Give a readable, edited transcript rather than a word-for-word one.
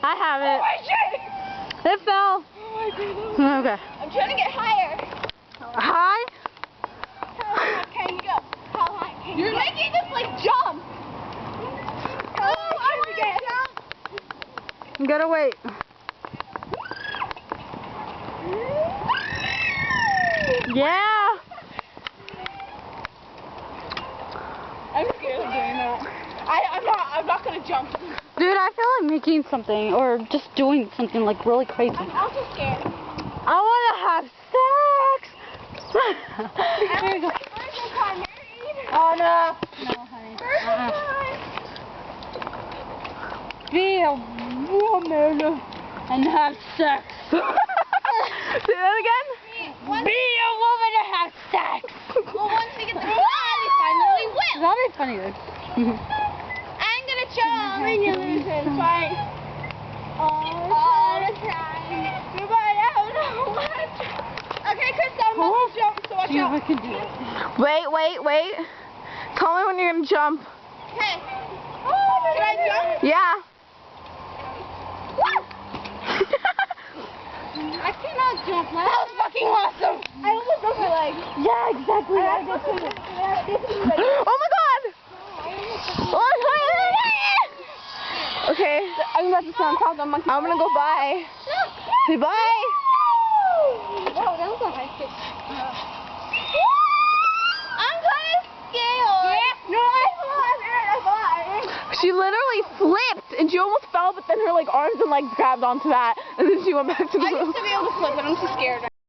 I have it. Oh my shit! It fell. Oh my goodness. Okay. I'm trying to get higher. High? How high can you go? How high can you go? You're making this like jump. How high can you get? You gotta wait. Yeah. I'm scared of doing that. I'm not gonna jump. Dude, I feel like making something or just doing something like really crazy. I'm also scared. I wanna have sex. There you go. Oh no. No, honey. Be a woman and have sex. Say that again? Be a woman and have sex. Well, once we get the fly, we finally will. That'd be funny. I'm gonna jump and you lose and fight all the time. Goodbye, I don't know what. Okay, Chris, I'm about to jump, so watch See if out. I can do it. Wait. Tell me when you're gonna jump. Okay. Should I jump? Yeah. I cannot jump. That was fucking awesome. I almost broke my leg. Yeah, exactly. Oh my god! Okay. I'm about to stand on top of the monkey. I'm gonna go bye. Say bye. Wow, that was a high kick. I'm kind of scared. Yeah. No, I thought. She literally flipped and she almost fell, but then her like arms and legs grabbed onto that, and then she went back to the I used to be able to flip, but I'm too scared.